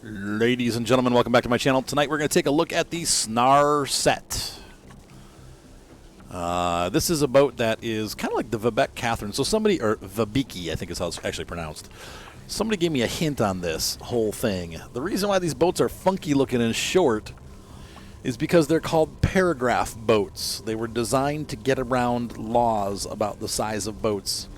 Ladies and gentlemen, welcome back to my channel. Tonight we're going to take a look at the Snarset. This is a boat that is kind of like the Vibeke Cathrin. So somebody, or Vibeke, I think is how it's actually pronounced. Somebody gave me a hint on this whole thing. The reason why these boats are funky looking and short is because they're called paragraph boats. They were designed to get around laws about the size of boats.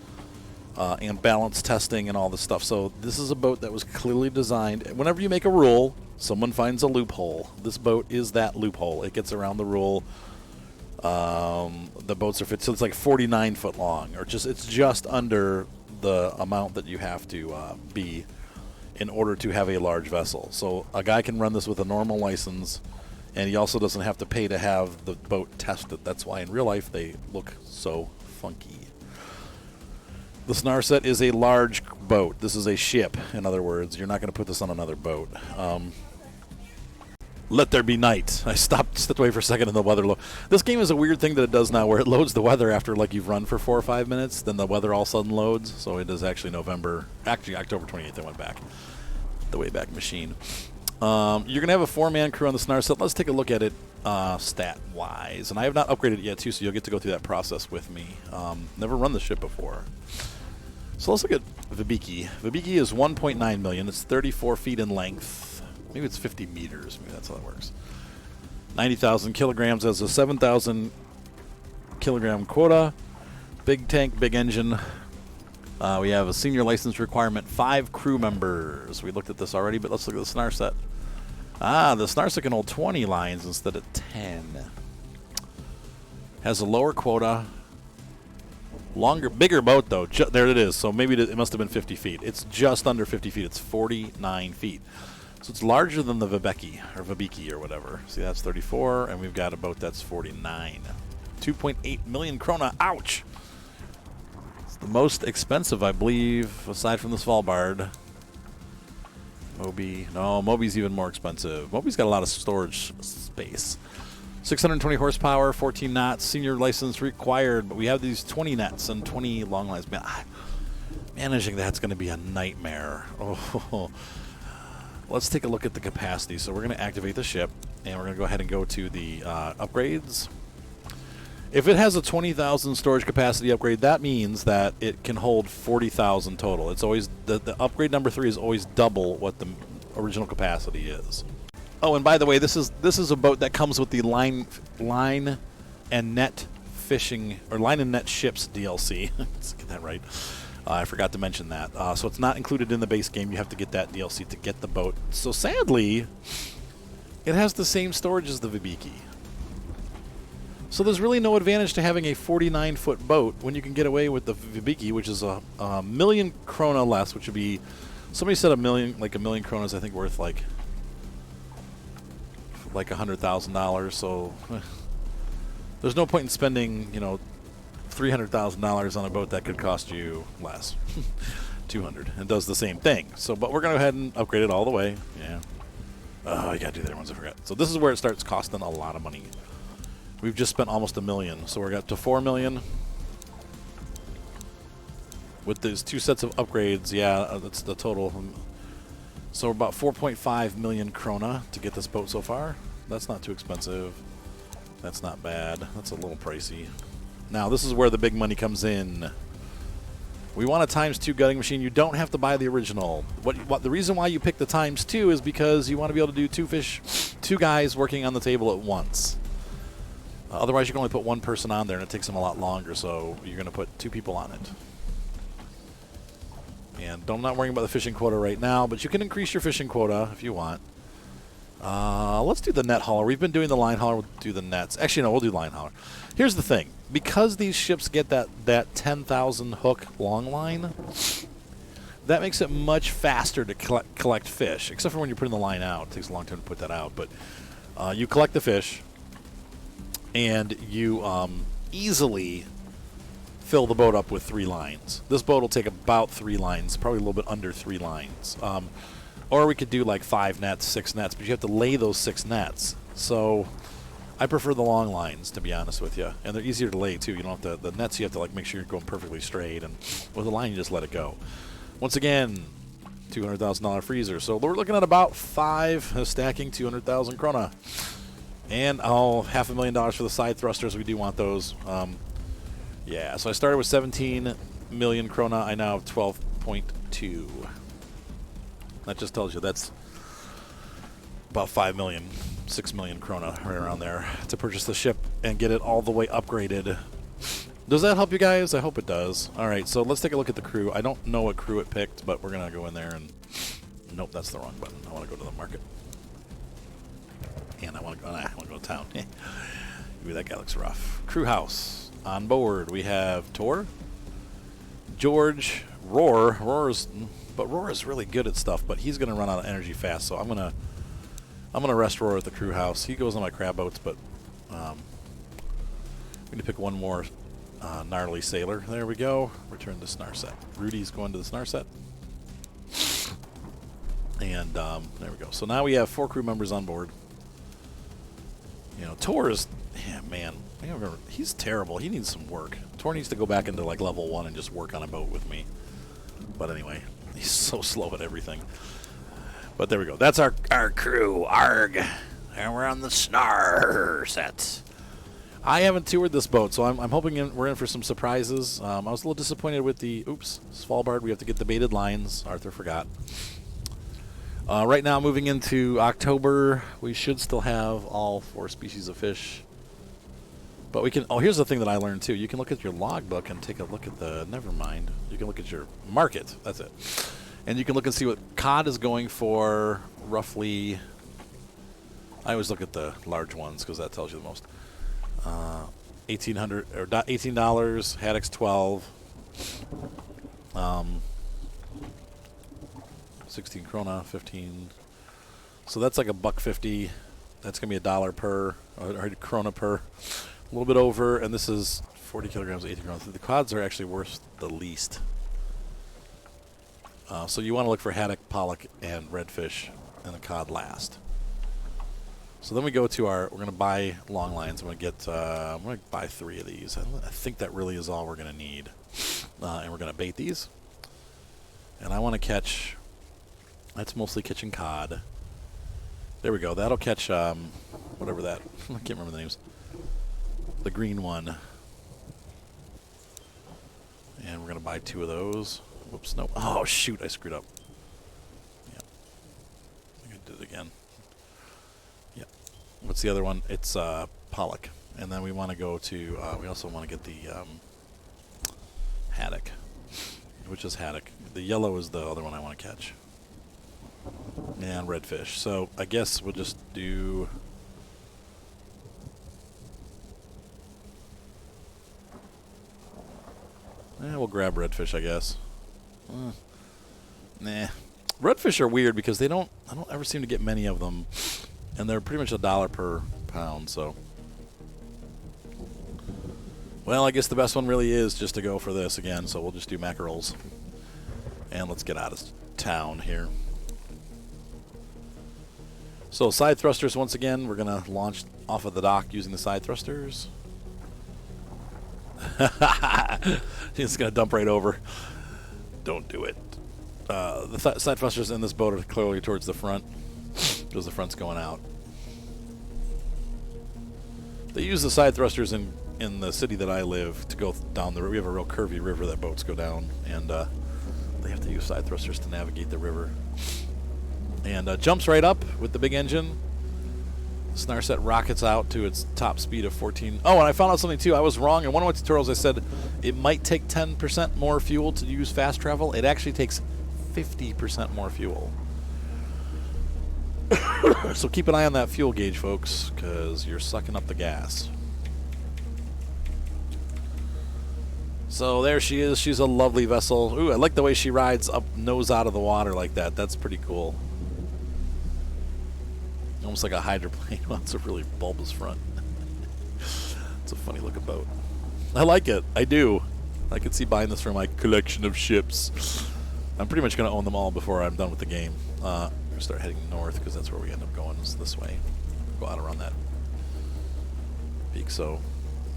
And balance testing and all this stuff. So this is a boat that was clearly designed. Whenever you make a rule, someone finds a loophole. This boat is that loophole. It gets around the rule. The boats are fit, so it's like 49 foot long, or it's just under the amount that you have to be in order to have a large vessel. So a guy can run this with a normal license, and he also doesn't have to pay to have the boat tested. That's why in real life they look so funky. The Snarset is a large boat. This is a ship, in other words. You're not going to put this on another boat. Let there be night. I stepped away for a second in the weather. This game is a weird thing that it does now where it loads the weather after like you've run for 4 or 5 minutes. Then the weather all of a sudden loads. So it is actually October 28th I went back. The Wayback Machine. You're going to have a 4-man crew on the Snarset. Let's take a look at it stat-wise. And I have not upgraded it yet, too, so you'll get to go through that process with me. Never run the ship before. So let's look at Vibeke. Vibeke is 1.9 million. It's 34 feet in length. Maybe it's 50 meters. Maybe that's how it works. 90,000 kilograms as a 7,000 kilogram quota. Big tank, big engine. We have a senior license requirement, 5 crew members. We looked at this already, but let's look at the Snarset. The Snarset can hold 20 lines instead of 10. Has a lower quota. Bigger boat, though. There it is. So maybe it must have been 50 feet. It's just under 50 feet. It's 49 feet. So it's larger than the Vibeke or whatever. See, that's 34, and we've got a boat that's 49. 2.8 million krona. Ouch! It's the most expensive, I believe, aside from the Svalbard. Moby. No, Moby's even more expensive. Moby's got a lot of storage space. 620 horsepower, 14 knots, senior license required, but we have these 20 nets and 20 long lines. Man, managing that's going to be a nightmare. Oh, let's take a look at the capacity. So we're going to activate the ship, and we're going to go ahead and go to the upgrades. If it has a 20,000 storage capacity upgrade, that means that it can hold 40,000 total. It's always the upgrade number 3 is always double what the original capacity is. Oh, and by the way, this is a boat that comes with the line and net fishing, or line and net ships DLC. Let's get that right. I forgot to mention that. So it's not included in the base game. You have to get that DLC to get the boat. So sadly, it has the same storage as the Vibeke. So there's really no advantage to having a 49-foot boat when you can get away with the Vibeke, which is a million krona less, which would be, somebody said a million krona is I think worth like $100,000. So there's no point in spending, $300,000 on a boat that could cost you less. 200. It does the same thing. So, but we're going to go ahead and upgrade it all the way. Yeah. Oh, you got to do that once I forgot. So this is where it starts costing a lot of money. We've just spent almost $1 million. So we're up to $4 million. With these 2 sets of upgrades, yeah, that's the total. So we're about 4.5 million krona to get this boat so far. That's not too expensive. That's not bad. That's a little pricey. Now, this is where the big money comes in. We want a ×2 gutting machine. You don't have to buy the original. The reason why you pick the ×2 is because you want to be able to do 2 guys working on the table at once. Otherwise, you can only put 1 person on there, and it takes them a lot longer, so you're going to put 2 people on it. And I'm not worrying about the fishing quota right now, but you can increase your fishing quota if you want. Let's do the net hauler. We've been doing the line hauler. We'll do the nets. Actually, no, we'll do line hauler. Here's the thing. Because these ships get that 10,000 hook long line, that makes it much faster to collect fish, except for when you're putting the line out. It takes a long time to put that out. But you collect the fish, and you easily fill the boat up with 3 lines. This boat will take about 3 lines, probably a little bit under 3 lines. Or we could do like 5 nets, 6 nets, but you have to lay those 6 nets. So I prefer the long lines, to be honest with you. And they're easier to lay, too. You don't have to, the nets you have to like make sure you're going perfectly straight, and with the line you just let it go. Once again, $200,000 freezer. So we're looking at about 5 stacking 200,000 krona. And $500,000 for the side thrusters. We do want those. Yeah, so I started with 17 million krona. I now have 12.2. That just tells you that's about 5 million, 6 million krona, right around there, to purchase the ship and get it all the way upgraded. Does that help you guys? I hope it does. All right, so let's take a look at the crew. I don't know what crew it picked, but we're going to go in there and... Nope, that's the wrong button. I want to go to the market. And I want to go to town. Ooh, that guy looks rough. Crew house. On board, we have Tor, George, Roar. Roar is really good at stuff, but he's going to run out of energy fast, so I'm gonna rest Roar at the crew house. He goes on my crab boats, but we need to pick one more gnarly sailor. There we go. Return to Snarset. Rudy's going to the Snarset. And there we go. So now we have 4 crew members on board. You know, Tor is, yeah, man, he's terrible. He needs some work. Tor needs to go back into like level 1 and just work on a boat with me. But anyway, he's so slow at everything. But there we go. That's our crew, ARG. And we're on the Snarset. I haven't toured this boat, so I'm hoping we're in for some surprises. I was a little disappointed with the, Svalbard. We have to get the baited lines. Arthur forgot. Right now, moving into October, we should still have all 4 species of fish. But we can, here's the thing that I learned too. You can look at your logbook and take a look at never mind. You can look at your market. That's it. And you can look and see what cod is going for roughly. I always look at the large ones because that tells you the most. $18 or $18. Haddock's 12. 16 krona, 15. So that's like $1.50. That's gonna be $1 per or krona per. A little bit over, and this is 40 kilograms, 18 krona. The cods are actually worth the least. So you want to look for haddock, pollock, and redfish, and the cod last. So then we go to we're going to buy long lines. I'm going to buy 3 of these. I think that really is all we're going to need. And we're going to bait these. And I want to catch, that's mostly catching cod. There we go. That'll catch, whatever that, I can't remember the names. The green one. And we're going to buy 2 of those. Whoops, no. Oh, shoot, I screwed up. Yep. I think I did it again. Yep. What's the other one? It's pollock. And then we want to go to, we also want to get the haddock. Which is haddock. The yellow is the other one I want to catch. And redfish. So I guess we'll just do... we'll grab redfish, I guess. Nah. Redfish are weird because I don't ever seem to get many of them. And they're pretty much $1 per pound, so. Well, I guess the best one really is just to go for this again, so we'll just do mackerels. And let's get out of town here. So side thrusters, once again, we're going to launch off of the dock using the side thrusters. It's going to dump right over. Don't do it. The side thrusters in this boat are clearly towards the front because the front's going out. They use the side thrusters in the city that I live to go down the river. We have a real curvy river that boats go down, and they have to use side thrusters to navigate the river. And jumps right up with the big engine. Snarset rockets out to its top speed of 14. Oh, and I found out something too. I was wrong. In one of my tutorials I said it might take 10% more fuel to use fast travel. It actually takes 50% more fuel. So keep an eye on that fuel gauge, folks, because you're sucking up the gas. So there she is. She's a lovely vessel. Ooh, I like the way she rides up nose out of the water like that. That's pretty cool. Almost like a hydroplane. Well, it's a really bulbous front. It's a funny looking boat. I like it. I do. I could see buying this for my collection of ships. I'm pretty much going to own them all before I'm done with the game. I'm going to start heading north because that's where we end up going, is this way. Go out around that peak. So,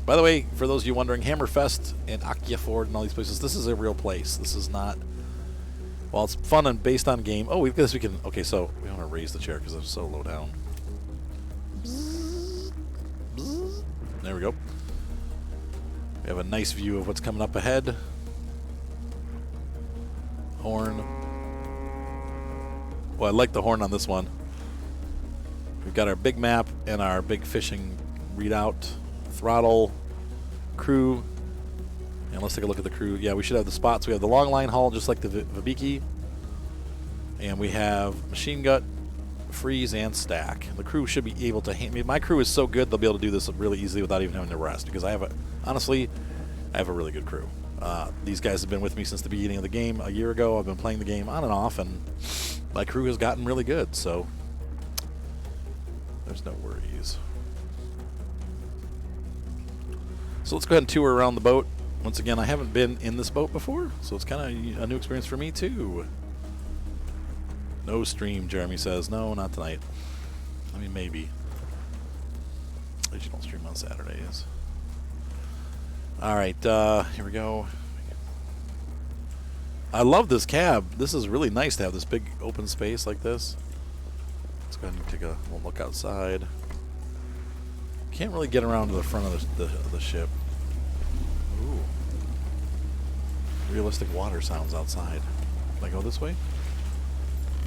by the way, for those of you wondering, Hammerfest and Akjafjord and all these places, this is a real place. This is not Well, it's fun and based on game. Oh, we can. Okay, so we want to raise the chair because it's so low down. There we go. We have a nice view of what's coming up ahead. Horn. Well, I like the horn on this one. We've got our big map and our big fishing readout. Throttle. Crew. And let's take a look at the crew. Yeah, we should have the spots. We have the long line haul, just like the Vibeke. And we have machine gut, freeze, and stack. The crew should be able to my crew is so good, they'll be able to do this really easily without even having to rest. Because honestly, I have a really good crew. These guys have been with me since the beginning of the game. A year ago, I've been playing the game on and off, and my crew has gotten really good. So there's no worries. So let's go ahead and tour around the boat. Once again, I haven't been in this boat before, so it's kind of a new experience for me, too. No stream, Jeremy says. No, not tonight. I mean, maybe. At least you don't stream on Saturdays. All right, here we go. I love this cab. This is really nice to have this big open space like this. Let's go ahead and take a little look outside. Can't really get around to the front of the ship. Ooh. Realistic water sounds outside. Can I go this way?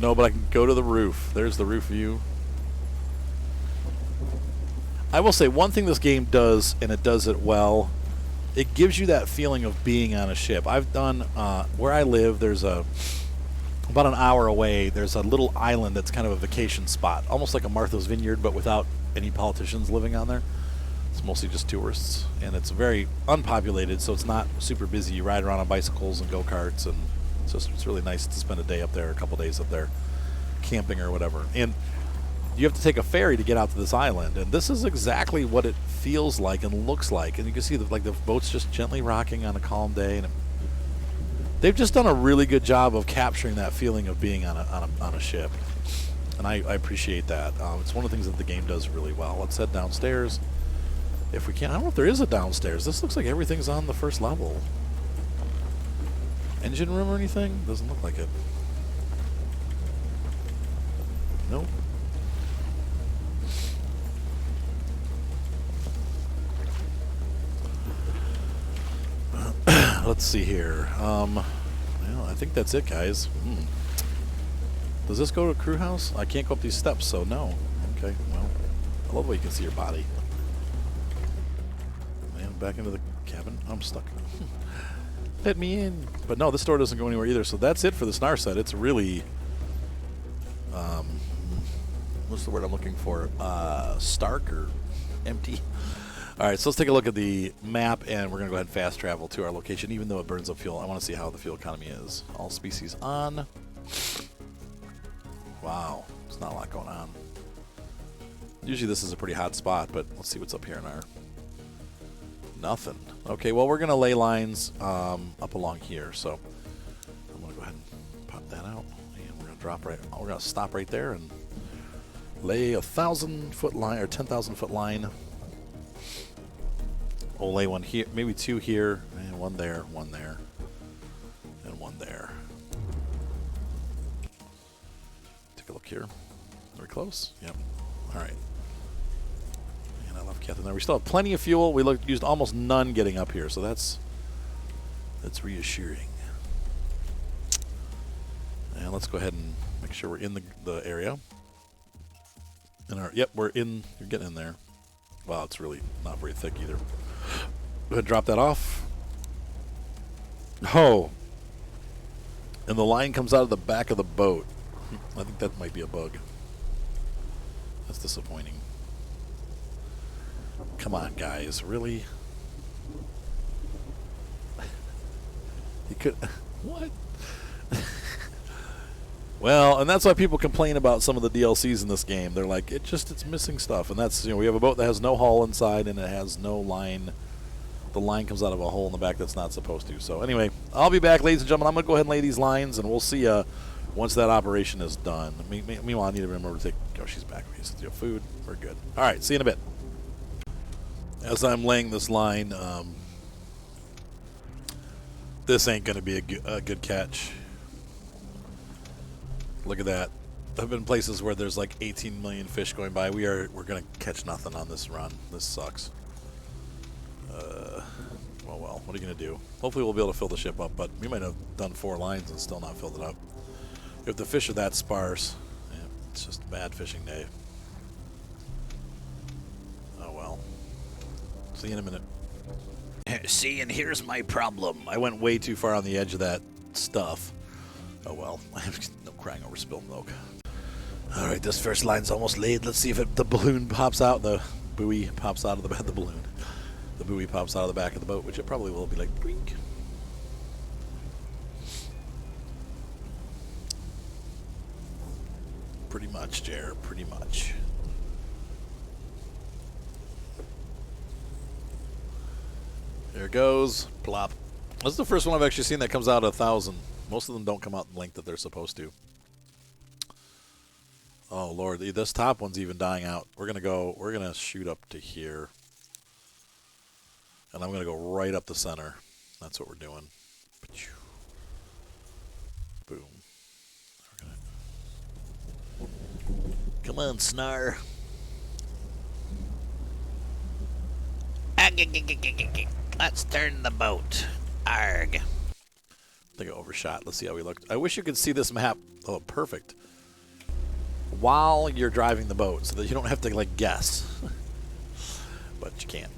No, but I can go to the roof. There's the roof view. I will say one thing this game does, and it does it well, it gives you that feeling of being on a ship. I've done, where I live, there's about an hour away, there's a little island that's kind of a vacation spot, almost like a Martha's Vineyard, but without any politicians living on there. It's mostly just tourists, and it's very unpopulated, so it's not super busy. You ride around on bicycles and go-karts, and it's really nice to spend a day up there, a couple days up there, camping or whatever. And you have to take a ferry to get out to this island, and this is exactly what it feels like and looks like. And you can see the boat's just gently rocking on a calm day, and they've just done a really good job of capturing that feeling of being on a ship, and I appreciate that. It's one of the things that the game does really well. Let's head downstairs. If we can. I don't know if there is a downstairs. This looks like everything's on the first level. Engine room or anything? Doesn't look like it. Nope. Let's see here. Well, I think that's it, guys. Does this go to a crew house? I can't go up these steps, so no. Okay, well, I love the way you can see your body. Back into the cabin. I'm stuck. Let me in. But no, this door doesn't go anywhere either. So that's it for the Snarset. It's really, what's the word I'm looking for? Stark or empty. All right, so let's take a look at the map, and we're going to go ahead and fast travel to our location, even though it burns up fuel. I want to see how the fuel economy is. All species on. Wow, there's not a lot going on. Usually this is a pretty hot spot, but let's see what's up here in our... Nothing. Okay, well, we're going to lay lines up along here, so I'm going to go ahead and pop that out, and we're going to we're going to stop right there and lay 1,000-foot line, or 10,000-foot line. We'll lay one here, maybe two here, and one there, and one there. Take a look here. Very close? Yep. All right. I love Cathrin there. We still have plenty of fuel. We used almost none getting up here, so that's reassuring. And let's go ahead and make sure we're in the area. Yep, we're in. You're getting in there. Wow, it's really not very thick either. Go ahead and drop that off. Oh. And the line comes out of the back of the boat. I think that might be a bug. That's disappointing. Come on, guys. Really? You could... What? Well, and that's why people complain about some of the DLCs in this game. They're like, it's missing stuff. And that's, we have a boat that has no hull inside and it has no line. The line comes out of a hole in the back that's not supposed to. So anyway, I'll be back, ladies and gentlemen. I'm going to go ahead and lay these lines, and we'll see once that operation is done. Meanwhile, I need to remember to take... Oh, she's back. We used to do food. We're good. All right, see you in a bit. As I'm laying this line, this ain't going to be a good catch. Look at that. I've been places where there's like 18 million fish going by. We're gonna catch nothing on this run. This sucks. Well, what are you gonna do? Hopefully we'll be able to fill the ship up, but we might have done 4 lines and still not filled it up. If the fish are that sparse, yeah, it's just a bad fishing day. Oh well. See you in a minute. See, and here's my problem. I went way too far on the edge of that stuff. Oh well. No crying over spilled milk. Alright, this first line's almost laid. Let's see if the balloon pops out. The buoy pops out of the balloon. The buoy pops out of the back of the boat, which it probably will be like, blink. Pretty much, Jer. Pretty much. There it goes. Plop. This is the first one I've actually seen that comes out at 1,000. Most of them don't come out the length that they're supposed to. Oh Lord, this top one's even dying out. We're gonna shoot up to here. And I'm gonna go right up the center. That's what we're doing. Boom. Come on, Snar. Let's turn the boat. Arg. I think I overshot. Let's see how we look. I wish you could see this map. Oh, perfect. While you're driving the boat, so that you don't have to like guess. But you can't.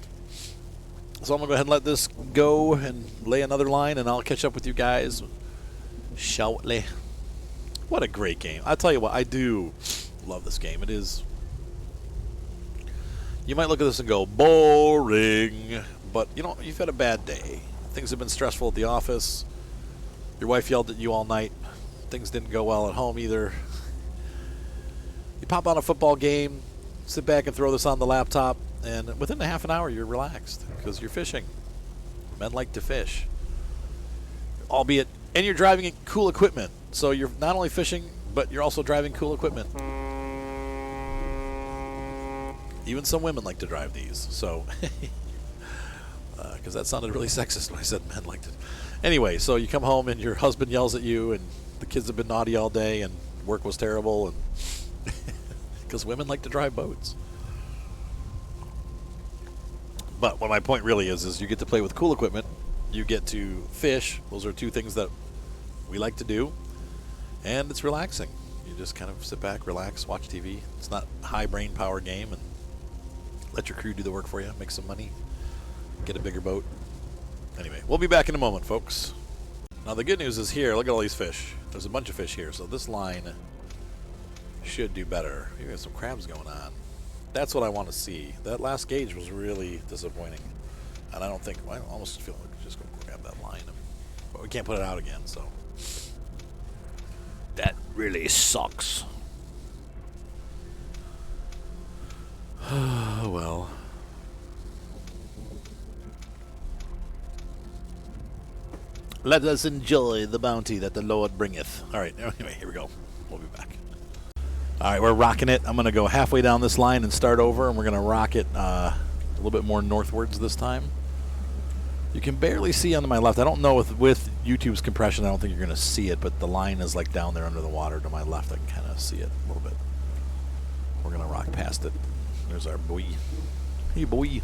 So I'm gonna go ahead and let this go and lay another line, and I'll catch up with you guys shortly. What a great game! I'll tell you what, I do love this game. It is. You might look at this and go boring, but you know you've had a bad day. Things have been stressful at the office. Your wife yelled at you all night. Things didn't go well at home either. You pop on a football game, sit back and throw this on the laptop, and within a half an hour you're relaxed because you're fishing. Men like to fish. Albeit, and you're driving cool equipment. So you're not only fishing, but you're also driving cool equipment. Even some women like to drive these. So, because that sounded really sexist when I said men liked it. Anyway, so you come home and your husband yells at you, and the kids have been naughty all day, and work was terrible, and because women like to drive boats. But what my point really is you get to play with cool equipment. You get to fish. Those are two things that we like to do. And it's relaxing. You just kind of sit back, relax, watch TV. It's not a high brain power game, and let your crew do the work for you. Make some money. Get a bigger boat. Anyway, we'll be back in a moment, folks. Now the good news is here, look at all these fish. There's a bunch of fish here, so this line should do better. You got some crabs going on. That's what I want to see. That last gauge was really disappointing. And I don't think, well, I almost feel like we just go grab that line. But we can't put it out again, so. That really sucks. Oh, well. Let us enjoy the bounty that the Lord bringeth. All right, anyway, here we go. We'll be back. All right, we're rocking it. I'm going to go halfway down this line and start over, and we're going to rock it a little bit more northwards this time. You can barely see on my left. I don't know with YouTube's compression, I don't think you're going to see it, but the line is like down there under the water to my left. I can kind of see it a little bit. We're going to rock past it. There's our buoy. Hey, boy.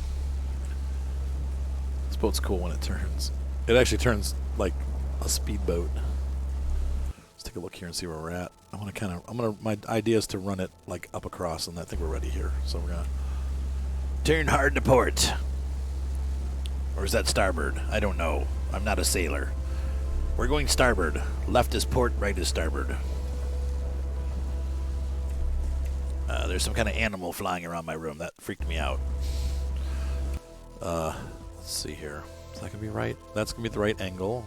This boat's cool when it turns. It actually turns like a speedboat. Let's take a look here and see where we're at. My idea is to run it like up across, and I think we're ready here. So we're gonna turn hard to port. Or is that starboard? I don't know. I'm not a sailor. We're going starboard. Left is port, right is starboard. There's some kind of animal flying around my room. That freaked me out. Let's see here. Is that gonna be right? That's gonna be the right angle.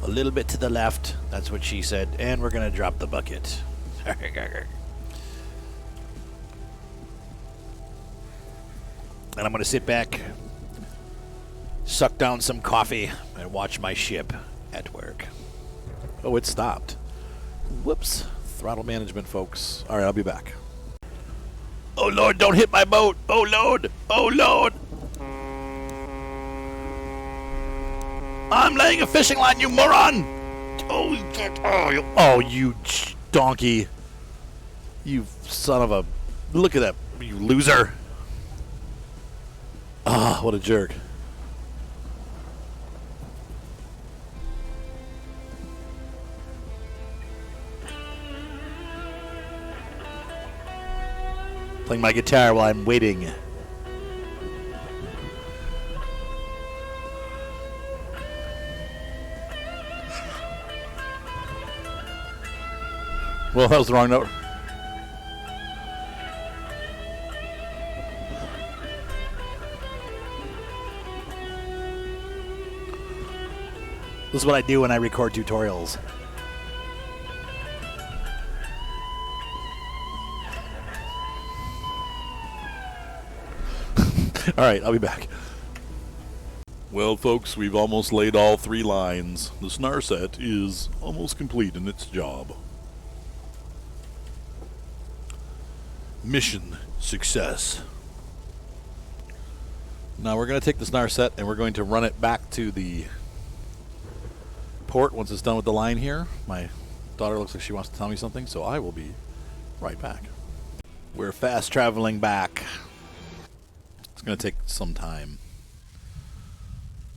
A little bit to the left. That's what she said. And we're gonna drop the bucket. And I'm gonna sit back, suck down some coffee, and watch my ship at work. Oh, it stopped. Whoops. Throttle management, folks. All right, I'll be back. Oh, Lord, don't hit my boat. Oh, Lord. Oh, Lord. I'm laying a fishing line, you moron. Oh, you donkey. You son of a... Look at that, you loser. Ah, what a jerk. Playing my guitar while I'm waiting. Well, that was the wrong note. This is what I do when I record tutorials. All right, I'll be back. Well, folks, we've almost laid all 3 lines. The Snarset is almost complete in its job. Mission success. Now we're going to take the Snarset and we're going to run it back to the port once it's done with the line here. My daughter looks like she wants to tell me something, so I will be right back. We're fast traveling back. It's going to take some time.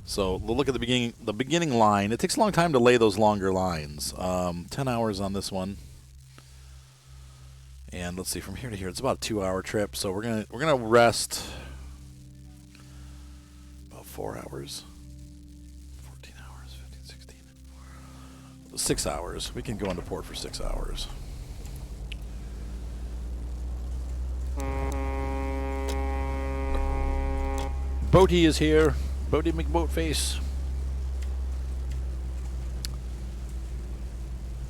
So we'll look at the beginning line. It takes a long time to lay those longer lines. 10 hours on this one. And let's see, from here to here, it's about a 2-hour trip. So we're gonna rest about 4 hours, 14 hours, 15, 16, 6 hours. We can go into port for 6 hours. Boaty is here. Boaty McBoatface.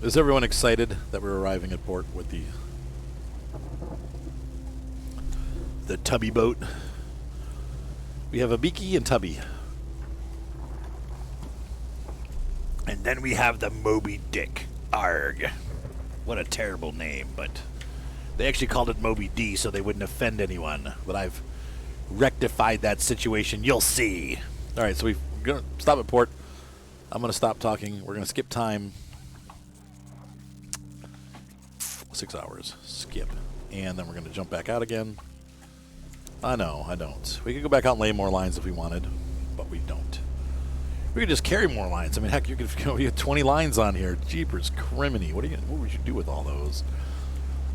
Is everyone excited that we're arriving at port with the Tubby boat? We have a Vibeke and Tubby. And then we have the Moby Dick. Arg. What a terrible name, but they actually called it Moby D so they wouldn't offend anyone. But I've rectified that situation. You'll see. All right, so we're going to stop at port. I'm going to stop talking. We're going to skip time. 6 hours. Skip. And then we're going to jump back out again. I know, I don't. We could go back out and lay more lines if we wanted, but we don't. We could just carry more lines. I mean, heck, you could you have 20 lines on here. Jeepers, criminy. What would you do with all those?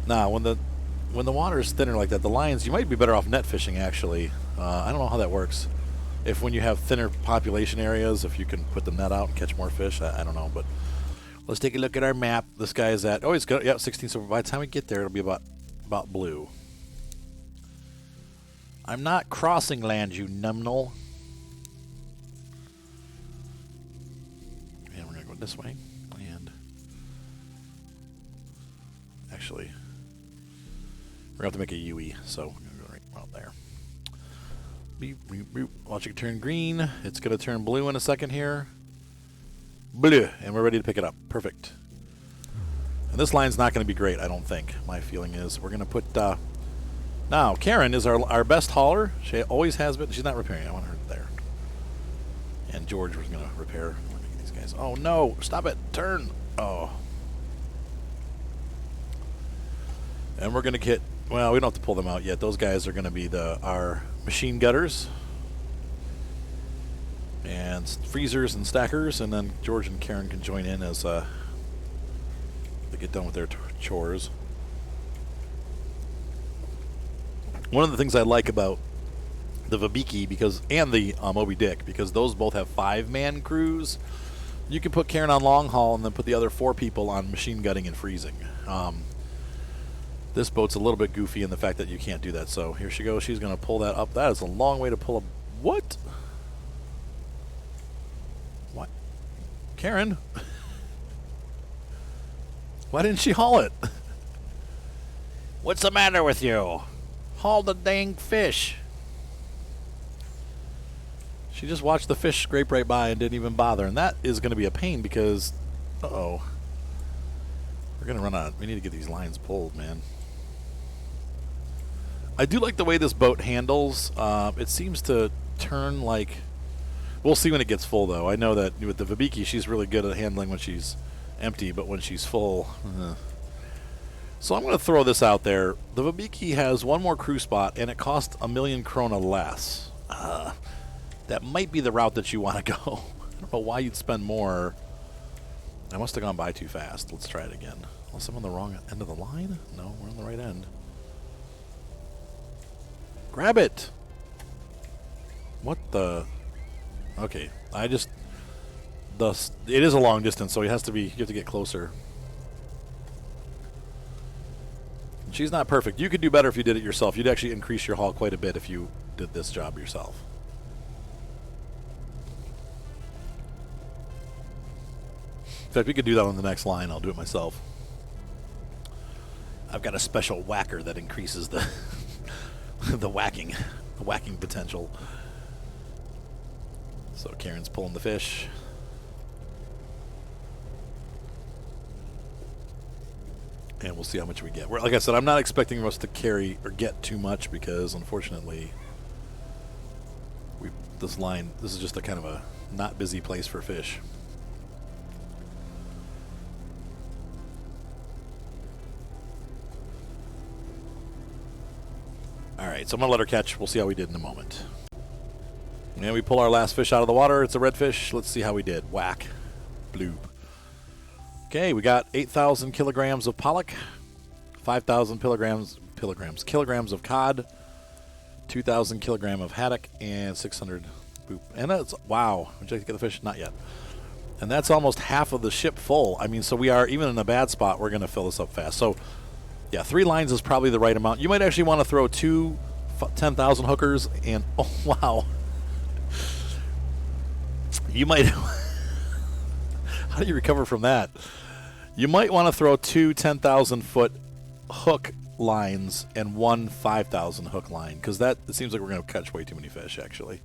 Now, when the water is thinner like that, the lines, you might be better off net fishing, actually. I don't know how that works. If when you have thinner population areas, if you can put the net out and catch more fish, I don't know. But let's take a look at our map. This guy is at, he's got, 16. So by the time we get there, it'll be about blue. I'm not crossing land, you numbnull. And we're going to go this way. And actually, we're going to have to make a UE, so we're going to go right out there. Beep, beep, beep. Watch it turn green. It's going to turn blue in a second here. Blue. And we're ready to pick it up. Perfect. And this line's not going to be great, I don't think. My feeling is we're going to put... now, Cathrin is our best hauler. She always has been. She's not repairing. I want her there. And George was going to repair. These guys. Oh, no. Stop it. Turn. Oh. And we're going to get... Well, we don't have to pull them out yet. Those guys are going to be our machine gutters. And freezers and stackers. And then George and Cathrin can join in as they get done with their chores. One of the things I like about the Vibeke and the Moby Dick, because those both have 5-man crews, you can put Cathrin on long haul and then put the other 4 people on machine gutting and freezing. This boat's a little bit goofy in the fact that you can't do that. So here she goes. She's going to pull that up. That is a long way to pull a... What? What? Cathrin? Why didn't she haul it? What's the matter with you? Haul the dang fish. She just watched the fish scrape right by and didn't even bother. And that is going to be a pain because... Uh-oh. We're going to run out. We need to get these lines pulled, man. I do like the way this boat handles. It seems to turn like... We'll see when it gets full, though. I know that with the Vibeke, she's really good at handling when she's empty, but when she's full... So I'm going to throw this out there. The Vibeke has one more crew spot, and it costs 1,000,000 krona less. That might be the route that you want to go. I don't know why you'd spend more. I must have gone by too fast. Let's try it again. Unless I'm on the wrong end of the line? No, we're on the right end. Grab it! What the... Okay, I just... It is a long distance, so it has to be... You have to get closer. She's not perfect. You could do better if you did it yourself. You'd actually increase your haul quite a bit if you did this job yourself. In fact, we could do that on the next line. I'll do it myself. I've got a special whacker that increases the the whacking potential. So Karen's pulling the fish. And we'll see how much we get. Like I said, I'm not expecting us to carry or get too much because, unfortunately, this is just a kind of a not busy place for fish. All right, so I'm going to let her catch. We'll see how we did in a moment. And we pull our last fish out of the water. It's a redfish. Let's see how we did. Whack. Bloop. Okay, we got 8,000 kilograms of pollock, 5,000 kilograms of cod, 2,000 kilogram of haddock, and 600 boop. And that's, wow. Would you like to get the fish? Not yet. And that's almost half of the ship full. I mean, so we are, even in a bad spot, we're going to fill this up fast. So, yeah, 3 lines is probably the right amount. You might actually want to throw 2 10,000 hookers, and, oh, wow. You might, how do you recover from that? You might want to throw 2 10,000-foot hook lines and 1 5,000 hook line, because it seems like we're going to catch way too many fish, actually.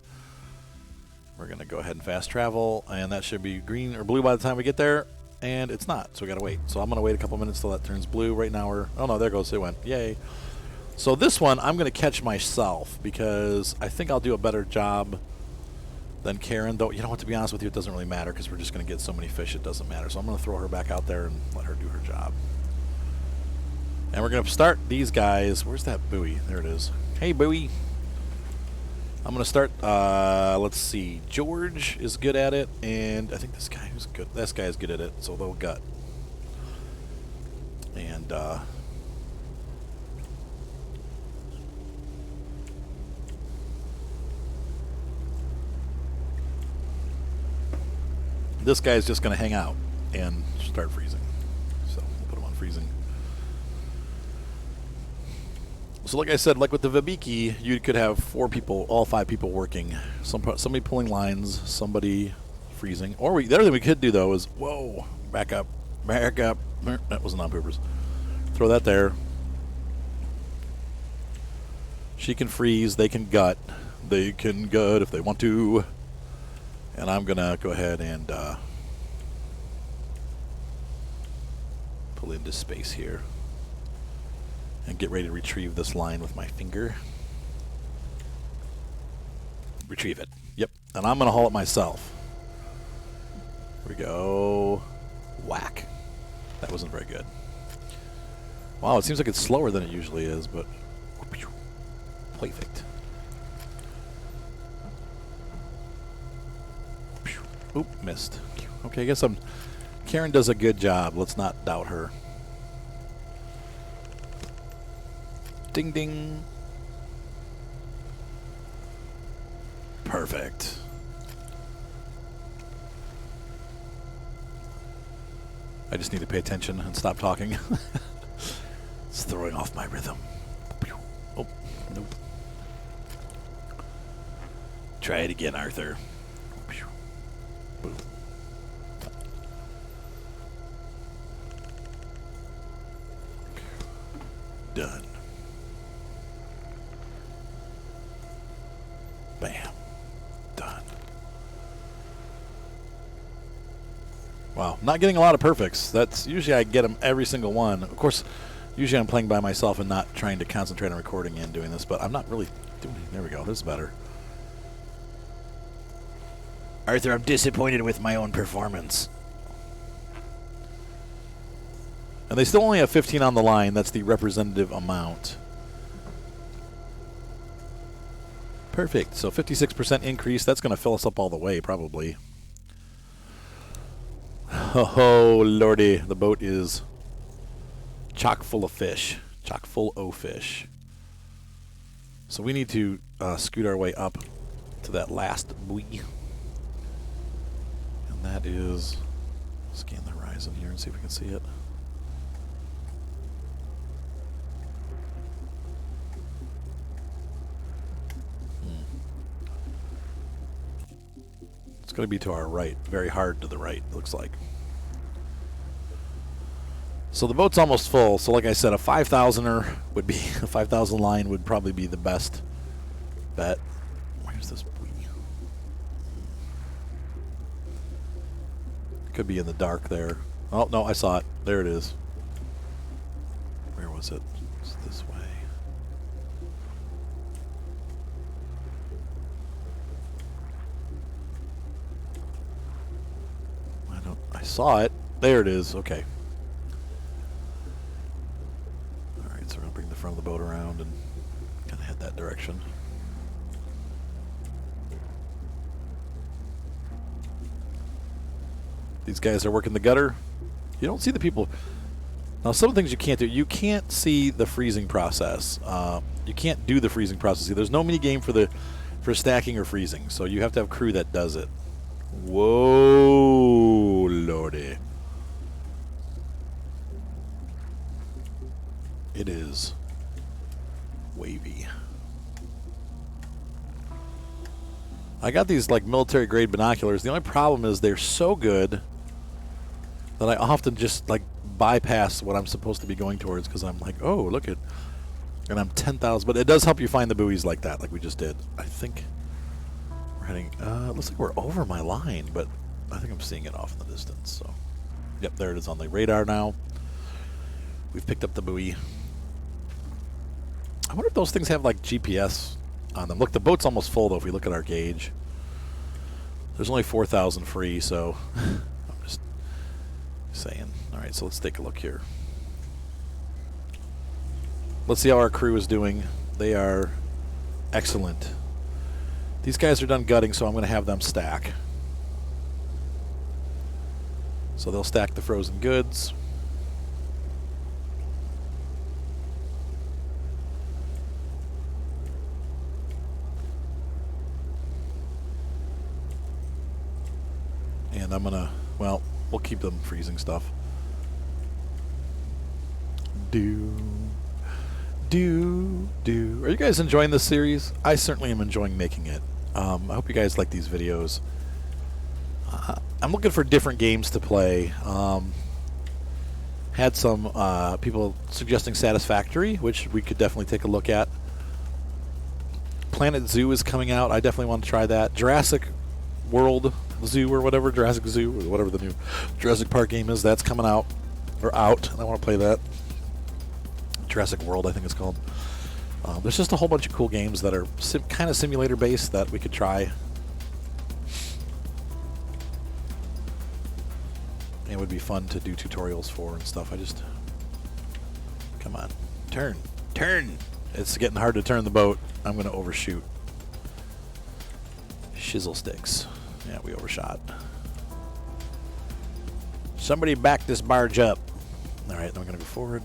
We're going to go ahead and fast travel, and that should be green or blue by the time we get there, and it's not, so we got to wait. So I'm going to wait a couple minutes till that turns blue. Right now we're, oh no, there goes, it went, yay. So this one I'm going to catch myself, because I think I'll do a better job than Karen, though, you know what, to be honest with you, it doesn't really matter because we're just going to get so many fish, it doesn't matter. So I'm going to throw her back out there and let her do her job. And we're going to start these guys. Where's that buoy? There it is. Hey, buoy. I'm going to start, let's see, George is good at it, and I think this guy is good. This guy is good at it, so they'll gut. And, this guy's just going to hang out and start freezing. So we'll put him on freezing. So like I said, like with the Vibeke, you could have 4 people, all 5 people working. Somebody pulling lines, somebody freezing. Or the other thing we could do, though, is, whoa, back up. That wasn't on purpose. Throw that there. She can freeze. They can gut. They can gut if they want to. And I'm going to go ahead and pull into space here and get ready to retrieve this line with my finger. Retrieve it. Yep. And I'm going to haul it myself. Here we go. Whack. That wasn't very good. Wow, it seems like it's slower than it usually is, but perfect. Oop, missed. Okay, I guess Karen does a good job. Let's not doubt her. Ding, ding. Perfect. I just need to pay attention and stop talking. It's throwing off my rhythm. Oh, nope. Try it again, Arthur. Boom. Done. Bam. Done. Wow, not getting a lot of perfects. That's usually I get them every single one. Of course, usually I'm playing by myself and not trying to concentrate on recording and doing this, but I'm not really doing it. There we go. This is better. Arthur, I'm disappointed with my own performance. And they still only have 15 on the line. That's the representative amount. Perfect. So 56% increase. That's going to fill us up all the way, probably. Oh, lordy. The boat is chock full of fish. Chock full of fish. So we need to scoot our way up to that last buoy. And that is... Scan the horizon here and see if we can see it. It's going to be to our right, very hard to the right, it looks like. So the boat's almost full. So like I said, a 5,000er would be, a 5,000 line would probably be the best bet. Where's this buoy? Could be in the dark there. Oh, no, I saw it. There it is. Where was it? It's this way. I saw it. There it is. Okay. Alright, so we're going to bring the front of the boat around and kind of head that direction. These guys are working the gutter. You don't see the people. Now, some of the things you can't do. You can't see the freezing process. You can't do the freezing process. There's no mini game for stacking or freezing, so you have to have crew that does it. Whoa, lordy. It is wavy. I got these like military grade binoculars. The only problem is they're so good that I often just like bypass what I'm supposed to be going towards because I'm like, oh, look at, and I'm 10,000. But it does help you find the buoys like that, like we just did. I think we're heading, it looks like we're over my line, but I think I'm seeing it off in the distance. So, yep, there it is on the radar now. We've picked up the buoy. I wonder if those things have like GPS on them. Look, the boat's almost full though if we look at our gauge. There's only 4,000 free, so I'm just saying. All right, so let's take a look here. Let's see how our crew is doing. They are excellent. These guys are done gutting, so I'm going to have them stack. So they'll stack the frozen goods. And I'm going to, well, we'll keep them freezing stuff. Are you guys enjoying this series? I certainly am enjoying making it. I hope you guys like these videos. I'm looking for different games to play. Had some people suggesting Satisfactory, which we could definitely take a look at. Planet Zoo is coming out. I definitely want to try that. Jurassic World Zoo or whatever, Jurassic Zoo or whatever the new Jurassic Park game is, that's coming out, or out, and I want to play that. Jurassic World, I think it's called. There's just a whole bunch of cool games that are kind of simulator based that we could try. And it would be fun to do tutorials for and stuff. Come on, turn. It's getting hard to turn the boat. I'm going to overshoot. Shizzle sticks. Yeah, we overshot. Somebody back this barge up. All right, then we're going to go forward.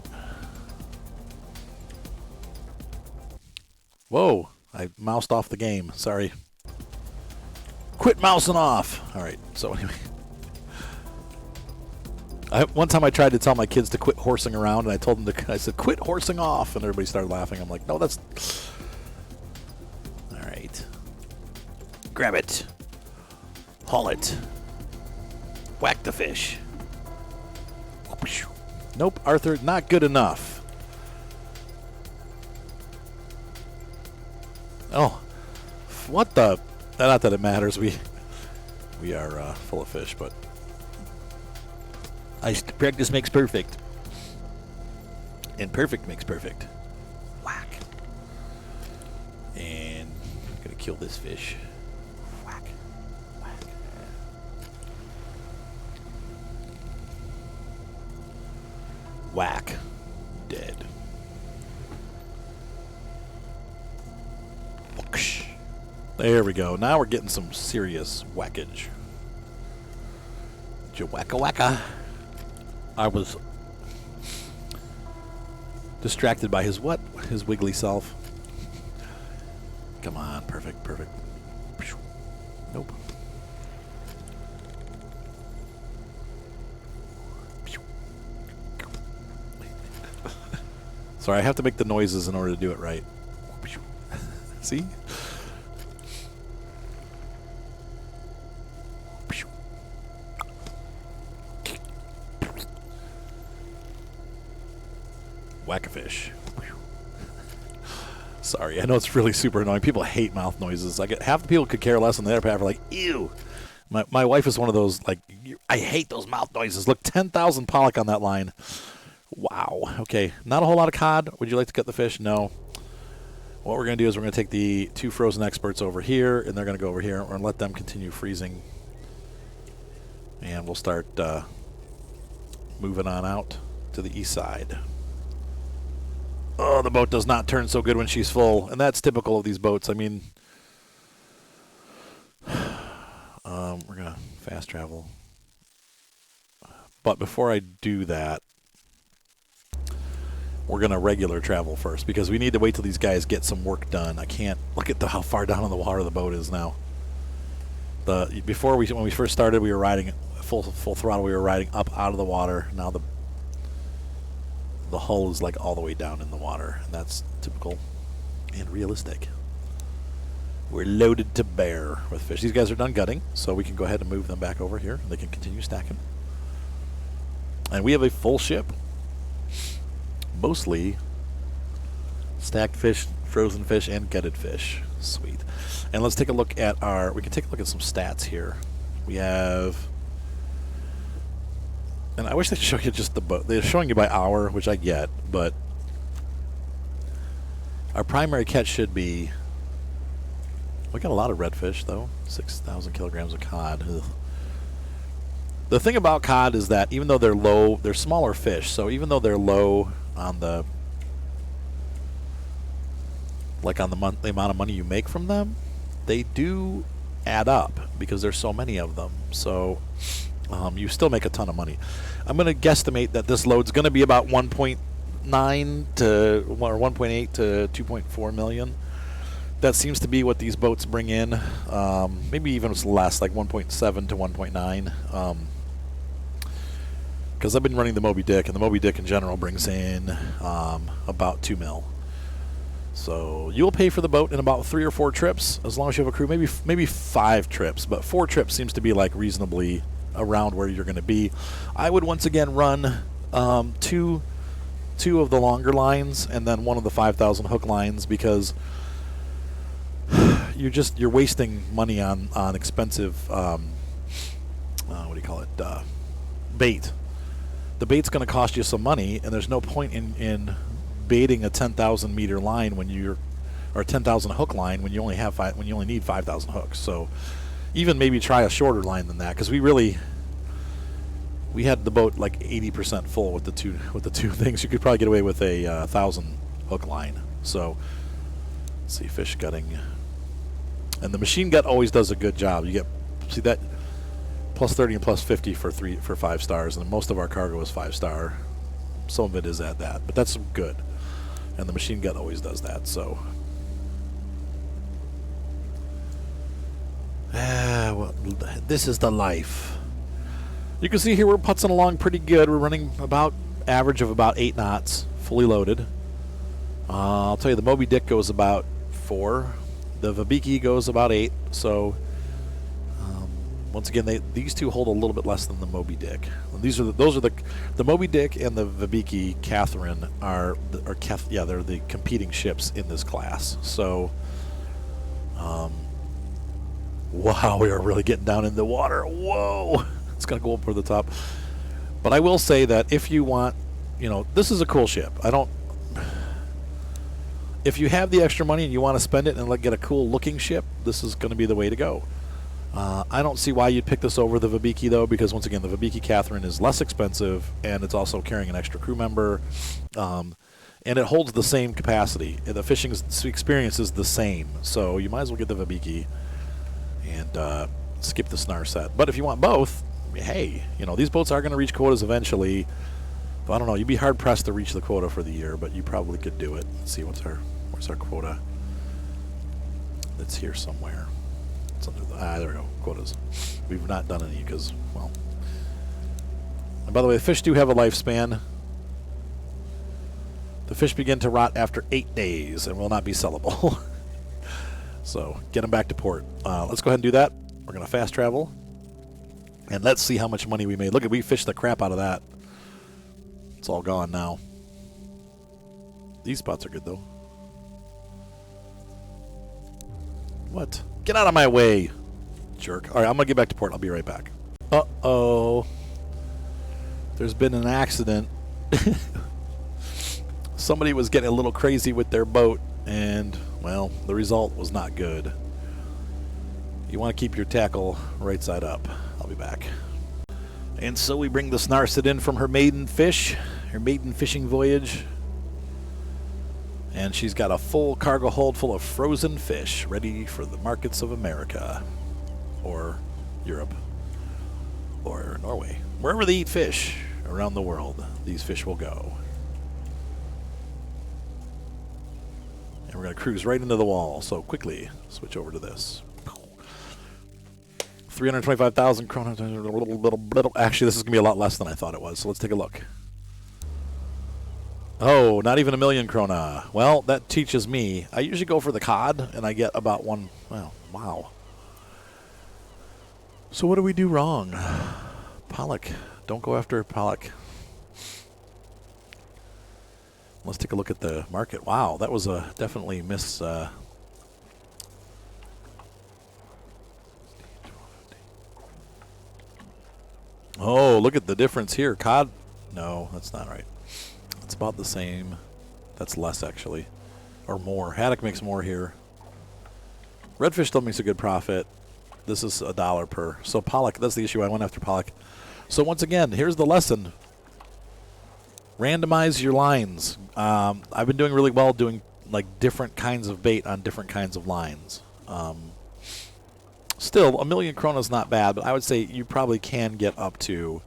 Whoa, I moused off the game. Sorry. Quit mousing off. All right, so anyway. One time I tried to tell my kids to quit horsing around, and I told them I said, quit horsing off, and everybody started laughing. I'm like, no, that's... All right. Grab it. Haul it. Whack the fish. Nope, Arthur, not good enough. Oh, what the? Not that it matters. We are full of fish, but practice makes perfect, and perfect makes perfect. Whack. And I'm gonna kill this fish. Whack. Whack. Whack. Dead. There we go. Now we're getting some serious whackage. Wacka wacka. I was distracted by his what? His wiggly self. Come on. Perfect. Perfect. Nope. Sorry, I have to make the noises in order to do it right. See? Whack-a-fish. Sorry, I know it's really super annoying. People hate mouth noises. Like half the people could care less, and the other half are like, ew. My wife is one of those, like, I hate those mouth noises. Look, 10,000 pollock on that line. Wow. Okay, not a whole lot of cod. Would you like to cut the fish? No. What we're going to do is we're going to take the 2 frozen experts over here, and they're going to go over here. We're going to let them continue freezing. And we'll start moving on out to the east side. Oh, the boat does not turn so good when she's full, and that's typical of these boats. I mean, we're going to fast travel. But before I do that, we're going to regular travel first, because we need to wait till these guys get some work done. I can't look at how far down in the water the boat is now. When we first started, we were riding full throttle. We were riding up out of the water. Now the hull is like all the way down in the water, and that's typical and realistic. We're loaded to bear with fish. These guys are done gutting, so we can go ahead and move them back over here. They can continue stacking. And we have a full ship. Mostly stacked fish, frozen fish, and gutted fish. Sweet. And let's take a look at we can take a look at some stats here. We have, and I wish they'd show you just the boat. They're showing you by hour, which I get, but our primary catch should be, we got a lot of redfish though, 6,000 kilograms of cod. Ugh. The thing about cod is that even though they're low, they're smaller fish, so even though they're low on the monthly amount of money you make from them, they do add up because there's so many of them. So you still make a ton of money. I'm going to guesstimate that this load's going to be about 1.9 to or 1.8 to 2.4 million. That seems to be what these boats bring in. Maybe even less, like 1.7 to 1.9. Because I've been running the Moby Dick, and the Moby Dick in general brings in about 2 mil. So you'll pay for the boat in about 3 or 4 trips, as long as you have a crew. Maybe 5 trips, but 4 trips seems to be like reasonably around where you're going to be. I would once again run two of the longer lines and then one of the 5,000 hook lines, because you're wasting money on expensive bait. The bait's going to cost you some money, and there's no point in baiting a 10,000 meter line or 10,000 hook line when you only need 5,000 hooks. So even maybe try a shorter line than that, because we had the boat like 80% full with the two things. You could probably get away with a 1,000 hook line. So let's see, fish gutting, and the machine gut always does a good job. You see that plus 30 and plus 50 for 5 stars, and most of our cargo is 5-star. Some of it is at that, but that's good. And the machine gut always does that. So well, this is the life. You can see here we're putzing along pretty good. We're running about average of about 8 knots, fully loaded. I'll tell you, the Moby Dick goes about 4. The Vibeke goes about 8. So once again, these two hold a little bit less than the Moby Dick. Those are the Moby Dick and the Vibeke Cathrin they're the competing ships in this class. So, wow, we are really getting down in the water. Whoa, it's gonna go over the top. But I will say that if you want, this is a cool ship. If you have the extra money and you want to spend it and get a cool looking ship, this is going to be the way to go. I don't see why you'd pick this over the Vibeke, though, because once again, the Vibeke Cathrin is less expensive, and it's also carrying an extra crew member, and it holds the same capacity. The fishing experience is the same, so you might as well get the Vibeke and skip the Snarset. But if you want both, hey, you know, these boats are going to reach quotas eventually. But I don't know, you'd be hard-pressed to reach the quota for the year, but you probably could do it. Let's see, where's our quota? It's here somewhere. It's under the, there we go, quotas. We've not done any because, well. And by the way, the fish do have a lifespan. The fish begin to rot after 8 days and will not be sellable. So get them back to port. Let's go ahead and do that. We're going to fast travel. And let's see how much money we made. Look at, we fished the crap out of that. It's all gone now. These spots are good, though. What? Get out of my way, jerk. All right, I'm going to get back to port. I'll be right back. Uh-oh. There's been an accident. Somebody was getting a little crazy with their boat, and, well, the result was not good. You want to keep your tackle right side up. I'll be back. And so we bring the Snarset in from her maiden fishing voyage. And she's got a full cargo hold full of frozen fish ready for the markets of America. Or Europe. Or Norway. Wherever they eat fish around the world, these fish will go. And we're going to cruise right into the wall. So quickly switch over to this. 325,000 krona. Actually, this is going to be a lot less than I thought it was, so let's take a look. Oh, not even 1 million krona. Well, that teaches me. I usually go for the cod, and I get about one. Well, wow. So what do we do wrong? Pollock. Don't go after pollock. Let's take a look at the market. Wow, that was a definitely miss. Oh, look at the difference here. Cod. No, that's not right. It's about the same. That's less, actually. Or more. Haddock makes more here. Redfish still makes a good profit. This is $1 per. So pollock, that's the issue. I went after pollock. So once again, here's the lesson. Randomize your lines. I've been doing really well doing like different kinds of bait on different kinds of lines. Still, 1 million krona is not bad, but I would say you probably can get up to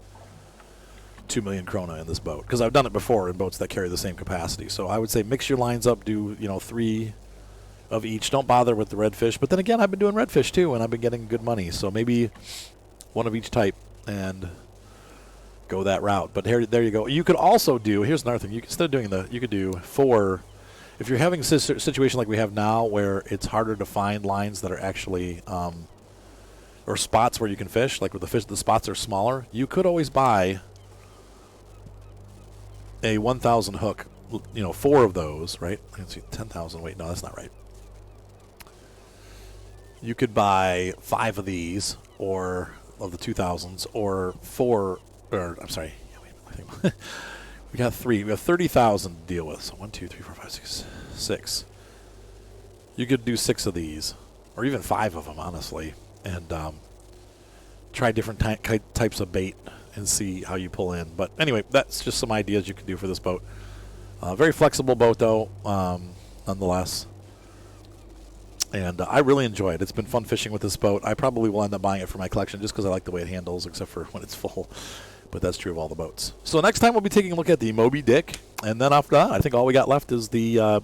2 million krona in this boat, because I've done it before in boats that carry the same capacity. So I would say mix your lines up, do 3 of each. Don't bother with the redfish. But then again, I've been doing redfish too, and I've been getting good money. So maybe 1 of each type and go that route. But there you go. You could also do, here's another thing. You instead of doing you could do 4. If you're having a situation like we have now, where it's harder to find lines that are actually or spots where you can fish, like with the spots are smaller, you could always buy a 1,000 hook, 4 of those, right? Let's see, 10,000. Wait, no, that's not right. You could buy 5 of these, or of the 2,000s, or 4. Or I'm sorry. Wait, we got 3. We have 30,000 to deal with. So 1, 2, 3, 4, 5, 6, 6. You could do 6 of these, or even 5 of them, honestly, and try different types of bait and see how you pull in. But anyway, that's just some ideas you can do for this boat. Very flexible boat, though, nonetheless. And I really enjoy it. It's been fun fishing with this boat. I probably will end up buying it for my collection just because I like the way it handles, except for when it's full. But that's true of all the boats. So next time we'll be taking a look at the Moby Dick. And then after that, I think all we got left is the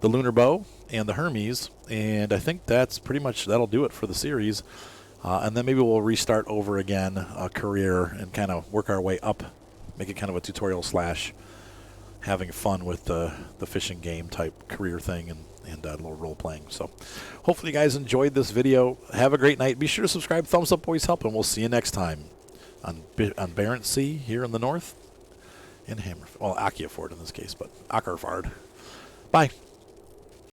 Lunar Bow and the Hermes. And I think that's pretty much, that'll do it for the series. And then maybe we'll restart over again a career and kind of work our way up, make it kind of a tutorial / having fun with the fishing game type career thing and a little role playing. So hopefully you guys enjoyed this video. Have a great night. Be sure to subscribe. Thumbs up always help, and we'll see you next time on Barents Sea here in the north in Hammerford. Well, Achiaford in this case, but Ackerford. Bye.